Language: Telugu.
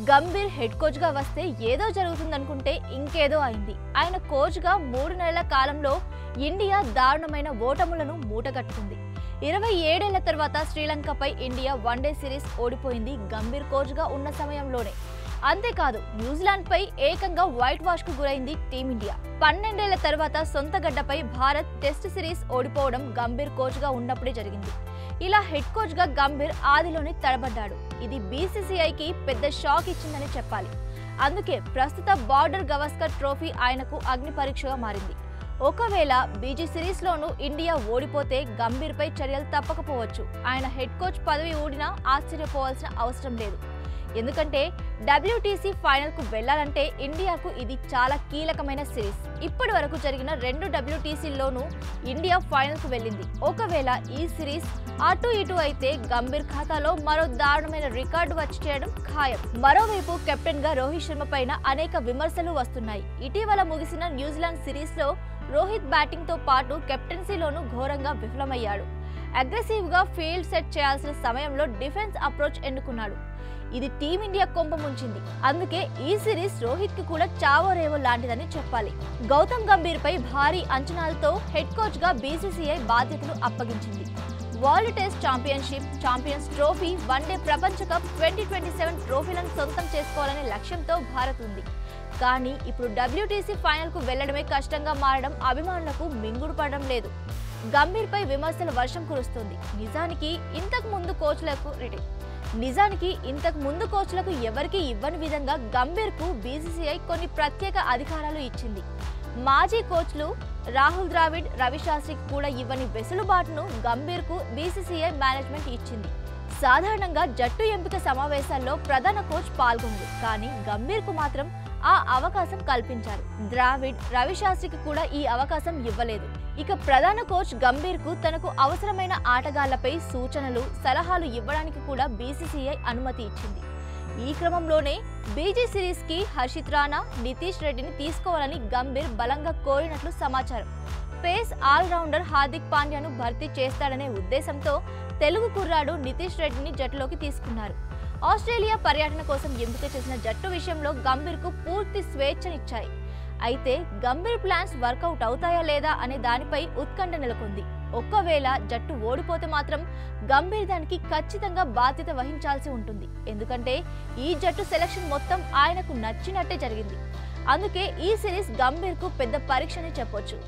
గంభీర్ హెడ్ కోచ్ గా వస్తే ఏదో జరుగుతుందనుకుంటే ఇంకేదో అయింది. ఆయన కోచ్ గా 3 నెలల కాలంలో ఇండియా దారుణమైన ఓటములను మూటగట్టుకుంది. 27 ఏళ్ల తర్వాత శ్రీలంకపై ఇండియా వన్డే సిరీస్ ఓడిపోయింది గంభీర్ కోచ్ గా ఉన్న సమయంలోనే. అంతేకాదు, న్యూజిలాండ్ పై ఏకంగా వైట్ వాష్ కు గురైంది టీమిండియా. 12 ఏళ్ల తర్వాత సొంత గడ్డపై భారత్ టెస్ట్ సిరీస్ ఓడిపోవడం గంభీర్ కోచ్ గా ఉన్నప్పుడే జరిగింది. ఇలా హెడ్ కోచ్ గా గంభీర్ ఆదిలోనే తడబడ్డాడు. ఇది బీసీసీఐకి పెద్ద షాక్ ఇచ్చిందని చెప్పాలి. అందుకే ప్రస్తుత బార్డర్ గవాస్కర్ ట్రోఫీ ఆయనకు అగ్ని పరీక్షగా మారింది. ఒకవేళ బీజీ సిరీస్ లోనూ ఇండియా ఓడిపోతే గంభీర్ పై చర్యలు తప్పకపోవచ్చు. ఆయన హెడ్ కోచ్ పదవి ఊడినా ఆశ్చర్యపోవాల్సిన అవసరం లేదు. ఎందుకంటే WTC ఫైనల్ కు వెళ్లాలంటే ఇండియాకు ఇది చాలా కీలకమైన సిరీస్. ఇప్పటి వరకు జరిగిన 2 WTCల్లోనూ ఇండియా ఫైనల్ కు వెళ్ళింది. ఒకవేళ ఈ సిరీస్ అటు ఇటు అయితే గంభీర్ ఖాతాలో మరో దారుణమైన రికార్డు వచ్చి చేయడం ఖాయం. మరోవైపు కెప్టెన్ గా రోహిత్ శర్మ పైన అనేక విమర్శలు వస్తున్నాయి. ఇటీవల ముగిసిన న్యూజిలాండ్ సిరీస్ లో రోహిత్ బ్యాటింగ్ తో పాటు కెప్టెన్సీలోనూ ఘోరంగా విఫలమయ్యాడు. అగ్రెసివ్ గా ఫీల్డ్ సెట్ చేయాల్సిన సమయంలో డిఫెన్స్ అప్రోచ్ ఎన్నుకున్నాడు. ఇది టీమిండియా కొంప ముంచింది. అందుకే ఈ సిరీస్ రోహిత్ కి కూడా చావో రేవో లాంటిదని చెప్పాలి. గౌతమ్ గంభీర్ పై భారీ అంచనాలతో హెడ్ కోచ్ గా బీసీసీఐ బాధ్యతలు అప్పగించింది. World test championship, champions trophy, one day ప్రపంచ కప్ 2027 ట్రోఫీలను సొంతం చేసుకోవాలనే లక్ష్యంతో భారత్ ఉంది. కానీ ఇప్పుడు WTC ఫైనల్ కు వెళ్లడమే కష్టంగా మారడం అభిమానులకు మింగుడు పడడం లేదు. గంభీర్ పై విమర్శల వర్షం కురుస్తుంది. నిజానికి ఇంతకు ముందు కోచ్లకు ఎవరికీ ఇవ్వని విధంగా గంభీర్ కు బీసీసీఐ కొన్ని ప్రత్యేక అధికారాలు ఇచ్చింది. మాజీ కోచ్లు రాహుల్ ద్రావిడ్, రవి శాస్త్రికి కూడా ఇవ్వని వెసులుబాటును గంభీర్ కు బీసీసీఐ మేనేజ్మెంట్ ఇచ్చింది. సాధారణంగా జట్టు ఎంపిక సమావేశాల్లో ప్రధాన కోచ్ పాల్గొంది. కానీ గంభీర్ కు మాత్రం ఆ అవకాశం కల్పించారు. ద్రావిడ్, రవి శాస్త్రికి కూడా ఈ అవకాశం ఇవ్వలేదు. ఇక ప్రధాన కోచ్ గంభీర్ కు తనకు అవసరమైన ఆటగాళ్లపై సూచనలు, సలహాలు ఇవ్వడానికి కూడా బీసీసీఐ అనుమతి ఇచ్చింది. ఈ క్రమంలోనే బీజీ సిరీస్ కి హర్షిత్ రాణా, నితీష్ రెడ్డిని తీసుకోవాలని గంభీర్ బలంగా కోరినట్లు సమాచారం. పేస్ ఆల్రౌండర్ హార్దిక్ పాండ్యాను భర్తీ చేస్తాడనే ఉద్దేశంతో తెలుగు కుర్రాడు నితీష్ రెడ్డిని జట్టులోకి తీసుకున్నారు. ఆస్ట్రేలియా పర్యటన కోసం ఎంపిక చేసిన జట్టు విషయంలో గంభీర్ కు పూర్తి స్వేచ్ఛనిచ్చాయి. అయితే గంభీర్ ప్లాన్స్ వర్కౌట్ అవుతాయా లేదా అనే దానిపై ఉత్కంఠ నెలకొంది. ఒక్కవేళ జట్టు ఓడిపోతే మాత్రం గంభీర్ దానికి ఖచ్చితంగా బాధ్యత వహించాల్సి ఉంటుంది. ఎందుకంటే ఈ జట్టు సెలక్షన్ మొత్తం ఆయనకు నచ్చినట్టే జరిగింది. అందుకే ఈ సిరీస్ గంభీర్ కు పెద్ద పరీక్షని చెప్పొచ్చు.